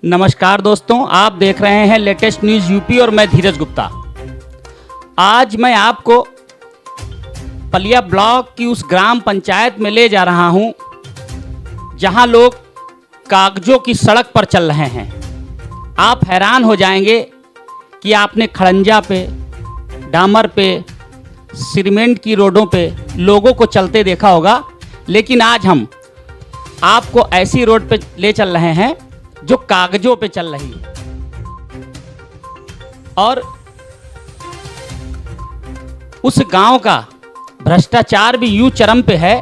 नमस्कार दोस्तों, आप देख रहे हैं लेटेस्ट न्यूज़ यूपी और मैं धीरज गुप्ता। आज मैं आपको पलिया ब्लॉक की उस ग्राम पंचायत में ले जा रहा हूं जहां लोग कागजों की सड़क पर चल रहे हैं। आप हैरान हो जाएंगे कि आपने खड़ंजा पे, डामर पे, सीमेंट की रोडों पे लोगों को चलते देखा होगा, लेकिन आज हम आपको ऐसी रोड पे ले चल रहे हैं जो कागजों पे चल रही है। और उस गांव का भ्रष्टाचार भी यूं चरम पे है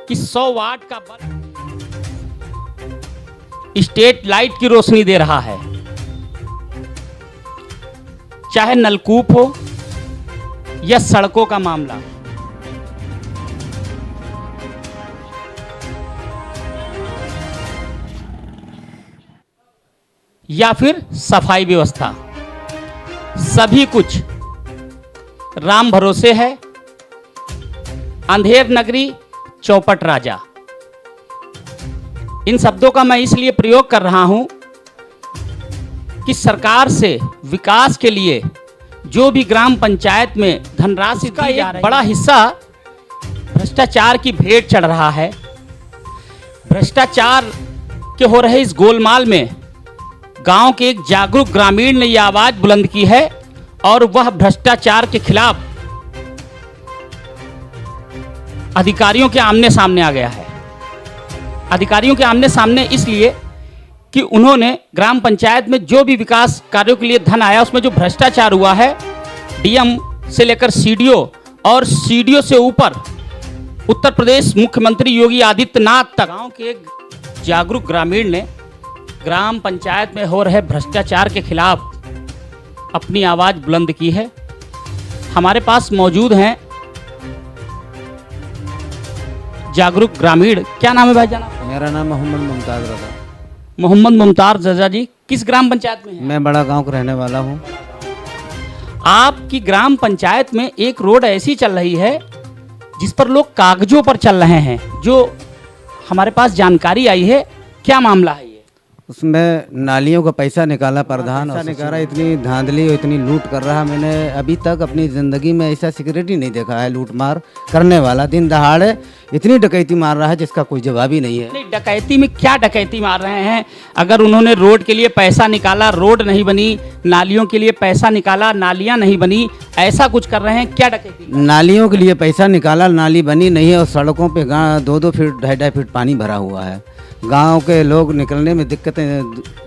कि 100 वाट का बल्ब स्ट्रीट लाइट की रोशनी दे रहा है। चाहे नलकूप हो या सड़कों का मामला, या फिर सफाई व्यवस्था, सभी कुछ राम भरोसे है। अंधेर नगरी चौपट राजा, इन शब्दों का मैं इसलिए प्रयोग कर रहा हूं कि सरकार से विकास के लिए जो भी ग्राम पंचायत में धनराशि का एक बड़ा हिस्सा भ्रष्टाचार की भेंट चढ़ रहा है। भ्रष्टाचार के हो रहे इस गोलमाल में गांव के एक जागरूक ग्रामीण ने यह आवाज बुलंद की है और वह भ्रष्टाचार के खिलाफ अधिकारियों के आमने सामने आ गया है। अधिकारियों के आमने सामने इसलिए कि उन्होंने ग्राम पंचायत में जो भी विकास कार्यों के लिए धन आया उसमें जो भ्रष्टाचार हुआ है, डीएम से लेकर सीडीओ और सीडीओ से ऊपर उत्तर प्रदेश मुख्यमंत्री योगी आदित्यनाथ तक, गांव के एक जागरूक ग्रामीण ने ग्राम पंचायत में हो रहे भ्रष्टाचार के खिलाफ अपनी आवाज बुलंद की है। हमारे पास मौजूद हैं जागरूक ग्रामीण। क्या नाम है भाईजान? मेरा नाम मोहम्मद मुमताज़ रज़ा। मोहम्मद मुमताज़ रज़ा जी, किस ग्राम पंचायत में हैं? मैं बड़ा गांव का रहने वाला हूं। आपकी ग्राम पंचायत में एक रोड ऐसी चल रही है जिस पर लोग कागजों पर चल रहे हैं, जो हमारे पास जानकारी आई है। क्या मामला है? उसमें नालियों का पैसा निकाला प्रधान, और निकाला। इतनी धांधली और इतनी लूट कर रहा, मैंने अभी तक अपनी ज़िंदगी में ऐसा सिक्योरिटी नहीं देखा है। लूट मार करने वाला दिन दहाड़े इतनी डकैती मार रहा है जिसका कोई जवाब ही नहीं है। नहीं, डकैती में क्या डकैती मार रहे हैं? अगर उन्होंने रोड के लिए पैसा निकाला, रोड नहीं बनी, नालियों के लिए पैसा निकाला, नालियाँ नहीं बनी, ऐसा कुछ कर रहे हैं, क्या डकैती? नालियों के लिए पैसा निकाला, नाली बनी नहीं है, और सड़कों पर 2-2 फीट 2.5 फीट पानी भरा हुआ है। गांव के लोग निकलने में दिक्कतें,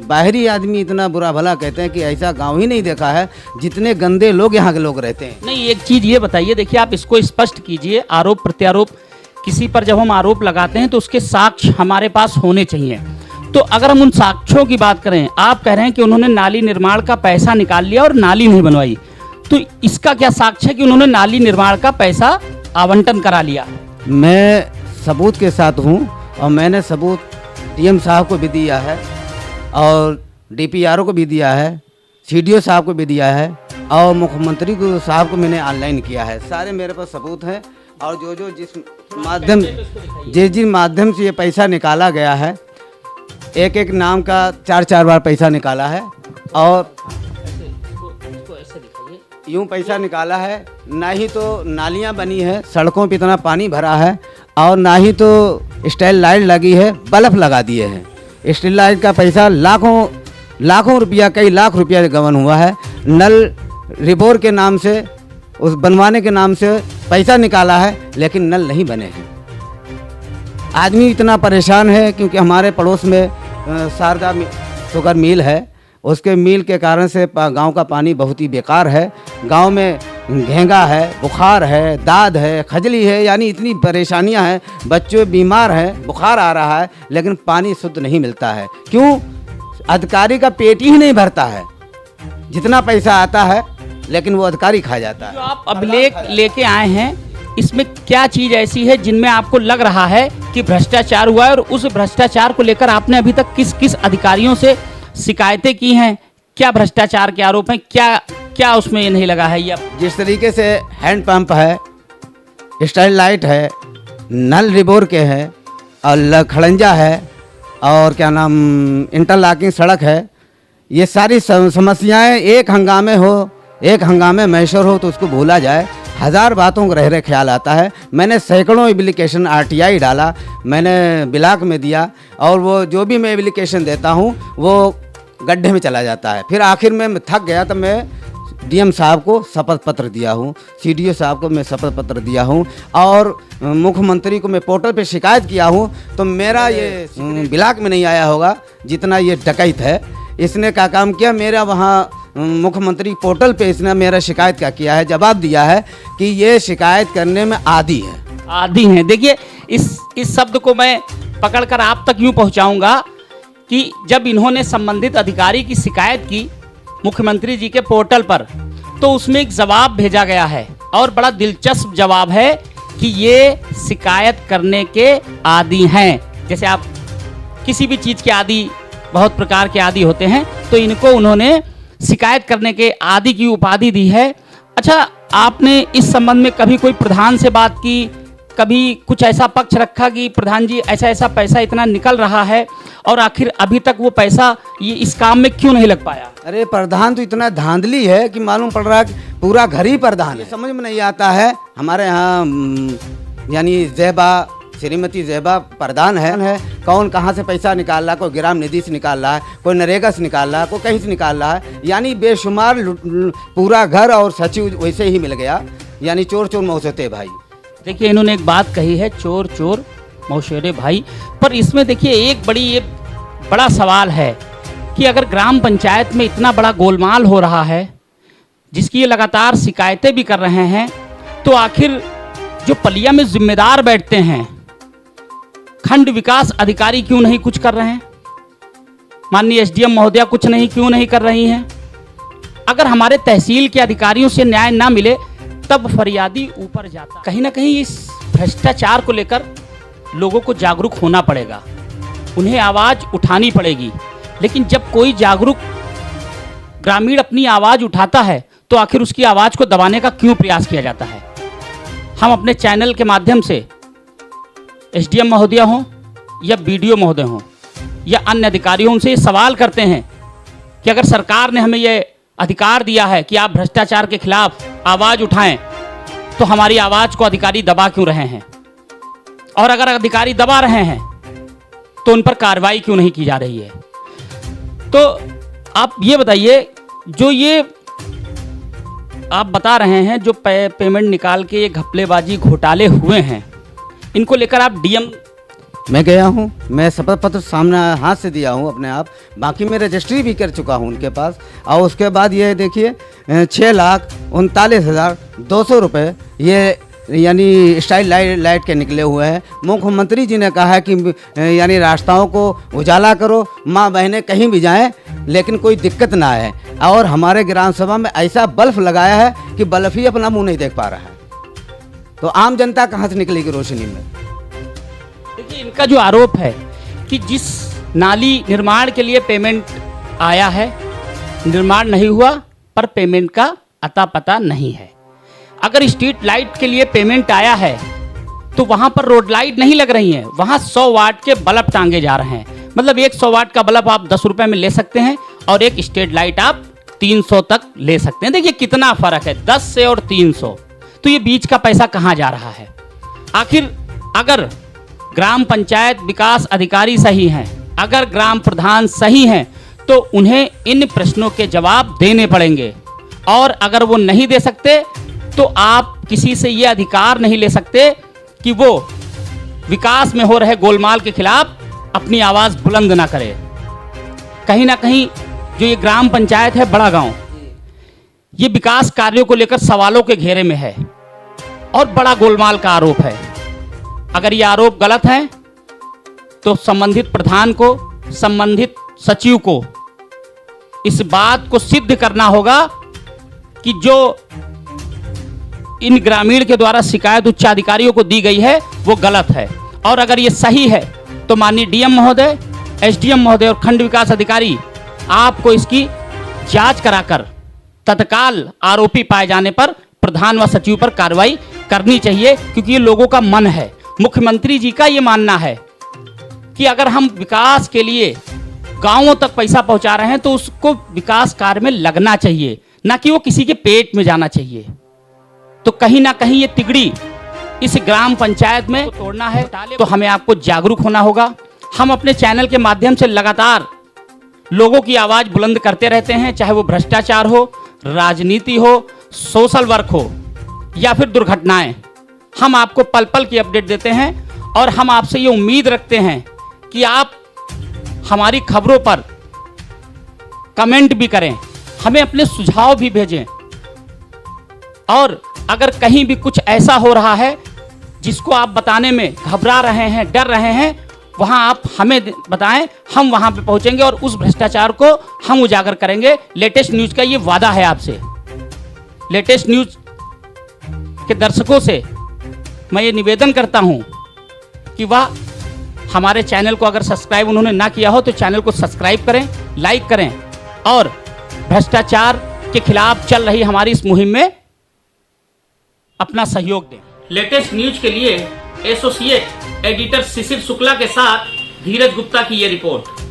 बाहरी आदमी इतना बुरा भला कहते हैं कि ऐसा गांव ही नहीं देखा है जितने गंदे लोग यहाँ के लोग रहते हैं। नहीं, एक चीज़ ये बताइए, देखिए आप इसको स्पष्ट कीजिए। आरोप प्रत्यारोप, किसी पर जब हम आरोप लगाते हैं तो उसके साक्ष्य हमारे पास होने चाहिए। तो अगर हम उन साक्ष्यों की बात करें, आप कह रहे हैं कि उन्होंने नाली निर्माण का पैसा निकाल लिया और नाली नहीं बनवाई, तो इसका क्या साक्ष्य है कि उन्होंने नाली निर्माण का पैसा आवंटन करा लिया? मैं सबूत के साथ हूँ, और मैंने सबूत डीएम साहब को भी दिया है और डीपीआरओ को भी दिया है, सीडीओ साहब को भी दिया है, और मुख्यमंत्री को साहब को मैंने ऑनलाइन किया है। सारे मेरे पास सबूत हैं। और जो जिस माध्यम से ये पैसा निकाला गया है, एक नाम का 4-4 बार पैसा निकाला है, और यूँ पैसा निकाला है। ना ही तो नालियाँ बनी है, सड़कों पे इतना पानी भरा है, और ना ही तो स्ट्रीट लाइट लगी है, बल्ब लगा दिए हैं। स्ट्रीट लाइट का पैसा लाखों रुपया, कई लाख रुपया गबन हुआ है। नल रिबोर के नाम से, उस बनवाने के नाम से पैसा निकाला है, लेकिन नल नहीं बने हैं। आदमी इतना परेशान है क्योंकि हमारे पड़ोस में शारदा शुगर मिल है। उसके मिल के कारण से गांव का पानी बहुत ही बेकार है। गांव में घेंगा है, बुखार है, दाद है, खजली है, यानी इतनी परेशानियां हैं। बच्चे बीमार हैं, बुखार आ रहा है, लेकिन पानी शुद्ध नहीं मिलता है। क्यों? अधिकारी का पेट ही नहीं भरता है। जितना पैसा आता है लेकिन वो अधिकारी खा जाता है। जो आप अभिलेख लेके आए हैं, इसमें क्या चीज़ ऐसी है जिनमें आपको लग रहा है कि भ्रष्टाचार हुआ है, और उस भ्रष्टाचार को लेकर आपने अभी तक किस किस अधिकारियों से शिकायतें की हैं? क्या भ्रष्टाचार के आरोप हैं? क्या उसमें ये नहीं लगा है? ये जिस तरीके से हैंड पंप है, स्ट्रीट लाइट है, नल रिबोर के हैं, और खड़ंजा है, और क्या नाम इंटरलॉकिंग सड़क है, ये सारी समस्याएं एक हंगामे मैशर हो तो उसको भूला जाए। हज़ार बातों का रह ख्याल आता है। मैंने सैकड़ों एप्लीकेशन RTI डाला, मैंने ब्लॉक में दिया, और वो जो भी मैं एप्लीकेशन देता हूँ वो गड्ढे में चला जाता है। फिर आखिर में थक गया तो मैं DM साहब को शपथ पत्र दिया हूँ, CDO साहब को मैं शपथ पत्र दिया हूँ, और मुख्यमंत्री को मैं पोर्टल पे शिकायत किया हूँ। तो मेरा ये ब्लॉक में नहीं आया होगा जितना ये डकैत है। इसने क्या काम किया, मेरा वहाँ मुख्यमंत्री पोर्टल पे इसने मेरा शिकायत क्या किया है, जवाब दिया है कि ये शिकायत करने में आदी है। देखिए इस शब्द को मैं पकड़कर आप तक यूँ पहुँचाऊँगा कि जब इन्होंने संबंधित अधिकारी की शिकायत की मुख्यमंत्री जी के पोर्टल पर, तो उसमें एक जवाब भेजा गया है, और बड़ा दिलचस्प जवाब है कि ये शिकायत करने के आदी हैं। जैसे आप किसी भी चीज़ के आदी, बहुत प्रकार के आदी होते हैं, तो इनको उन्होंने शिकायत करने के आदी की उपाधि दी है। अच्छा, आपने इस संबंध में कभी कोई प्रधान से बात की, कभी कुछ ऐसा पक्ष रखा कि प्रधान जी ऐसा पैसा इतना निकल रहा है और आखिर अभी तक वो पैसा ये इस काम में क्यों नहीं लग पाया? अरे प्रधान तो इतना धांधली है कि मालूम पड़ रहा है कि पूरा घर ही प्रधान है। समझ में नहीं आता है। हमारे यहाँ यानी श्रीमती ज़ेबा प्रधान है, कौन कहाँ से पैसा निकाल रहा है, कोई ग्राम निधि से निकाल रहा है, कोई नरेगा से निकाल रहा है, कोई कहीं से निकाल रहा है, यानी बेशुमार पूरा घर और सचिव वैसे ही मिल गया, यानी चोर चोर मौसते भाई। देखिए इन्होंने एक बात कही है, चोर चोर मौसेरे भाई, पर इसमें देखिए एक बड़ा सवाल है कि अगर ग्राम पंचायत में इतना बड़ा गोलमाल हो रहा है, जिसकी ये लगातार शिकायतें भी कर रहे हैं, तो आखिर जो पलिया में जिम्मेदार बैठते हैं खंड विकास अधिकारी क्यों नहीं कुछ कर रहे हैं? माननीय SDM महोदया क्यों नहीं कर रही हैं? अगर हमारे तहसील के अधिकारियों से न्याय ना मिले तब फरियादी ऊपर जाता। कहीं ना कहीं इस भ्रष्टाचार को लेकर लोगों को जागरूक होना पड़ेगा, उन्हें आवाज़ उठानी पड़ेगी। लेकिन जब कोई जागरूक ग्रामीण अपनी आवाज़ उठाता है तो आखिर उसकी आवाज़ को दबाने का क्यों प्रयास किया जाता है? हम अपने चैनल के माध्यम से SDM महोदया हों या BDO महोदय हों या अन्य अधिकारी हों, उनसे ये सवाल करते हैं कि अगर सरकार ने हमें ये अधिकार दिया है कि आप भ्रष्टाचार के खिलाफ आवाज़ उठाएं, तो हमारी आवाज़ को अधिकारी दबा क्यों रहे हैं? और अगर अधिकारी दबा रहे हैं तो उन पर कार्रवाई क्यों नहीं की जा रही है? तो आप ये बताइए, जो ये आप बता रहे हैं जो पेमेंट निकाल के ये घपलेबाजी घोटाले हुए हैं, इनको लेकर आप DM मैं गया हूँ, मैं शपथ पत्र सामने हाथ से दिया हूँ अपने आप, बाकी मैं रजिस्ट्री भी कर चुका हूँ उनके पास। और उसके बाद ये देखिए 6,39,200 रुपये ये यानी स्टाइल लाइट के निकले हुए हैं। मुख्यमंत्री जी ने कहा है कि यानी रास्ताओं को उजाला करो, माँ बहनें कहीं भी जाएं लेकिन कोई दिक्कत ना आए। और हमारे ग्राम सभा में ऐसा बल्ब लगाया है कि बल्ब ही अपना मुंह नहीं देख पा रहा है, तो आम जनता कहाँ से निकलेगी रोशनी में? देखिए इनका जो आरोप है कि जिस नाली निर्माण के लिए पेमेंट आया है, निर्माण नहीं हुआ, पर पेमेंट का अता पता नहीं है। अगर स्ट्रीट लाइट के लिए पेमेंट आया है तो वहां पर रोड लाइट नहीं लग रही है, वहां 100 वाट के बल्ब टांगे जा रहे हैं। मतलब एक 100 वाट का बल्ब आप 10 रुपए में ले सकते हैं और एक स्ट्रीट लाइट आप 300 तक ले सकते हैं। देखिए कितना फर्क है 10 से और 300। तो ये बीच का पैसा कहाँ जा रहा है? आखिर अगर ग्राम पंचायत विकास अधिकारी सही हैं, अगर ग्राम प्रधान सही हैं, तो उन्हें इन प्रश्नों के जवाब देने पड़ेंगे। और अगर वो नहीं दे सकते तो आप किसी से ये अधिकार नहीं ले सकते कि वो विकास में हो रहे गोलमाल के खिलाफ अपनी आवाज़ बुलंद ना करे। कहीं ना कहीं जो ये ग्राम पंचायत है बड़ा गांव, ये विकास कार्यों को लेकर सवालों के घेरे में है और बड़ा गोलमाल का आरोप है। अगर ये आरोप गलत है तो संबंधित प्रधान को, संबंधित सचिव को इस बात को सिद्ध करना होगा कि जो इन ग्रामीण के द्वारा शिकायत उच्चाधिकारियों को दी गई है वो गलत है। और अगर ये सही है तो माननीय DM महोदय, SDM महोदय और खंड विकास अधिकारी आपको इसकी जांच कराकर तत्काल आरोपी पाए जाने पर प्रधान व सचिव पर कार्रवाई करनी चाहिए, क्योंकि ये लोगों का मन है। मुख्यमंत्री जी का ये मानना है कि अगर हम विकास के लिए गांवों तक पैसा पहुंचा रहे हैं तो उसको विकास कार्य में लगना चाहिए, ना कि वो किसी के पेट में जाना चाहिए। तो कहीं ना कहीं ये तिगड़ी इस ग्राम पंचायत में तोड़ना है, तो हमें आपको जागरूक होना होगा। हम अपने चैनल के माध्यम से लगातार लोगों की आवाज़ बुलंद करते रहते हैं, चाहे वो भ्रष्टाचार हो, राजनीति हो, सोशल वर्क हो या फिर दुर्घटनाएं। हम आपको पल पल की अपडेट देते हैं और हम आपसे ये उम्मीद रखते हैं कि आप हमारी खबरों पर कमेंट भी करें, हमें अपने सुझाव भी भेजें, और अगर कहीं भी कुछ ऐसा हो रहा है जिसको आप बताने में घबरा रहे हैं, डर रहे हैं, वहां आप हमें बताएं, हम वहां पे पहुंचेंगे और उस भ्रष्टाचार को हम उजागर करेंगे। लेटेस्ट न्यूज का ये वादा है आपसे। लेटेस्ट न्यूज के दर्शकों से मैं ये निवेदन करता हूं कि वह हमारे चैनल को अगर सब्सक्राइब उन्होंने ना किया हो तो चैनल को सब्सक्राइब करें, लाइक करें और भ्रष्टाचार के खिलाफ चल रही हमारी इस मुहिम में अपना सहयोग दें। लेटेस्ट न्यूज के लिए एसोसिएट एडिटर शिशिर शुक्ला के साथ धीरज गुप्ता की ये रिपोर्ट।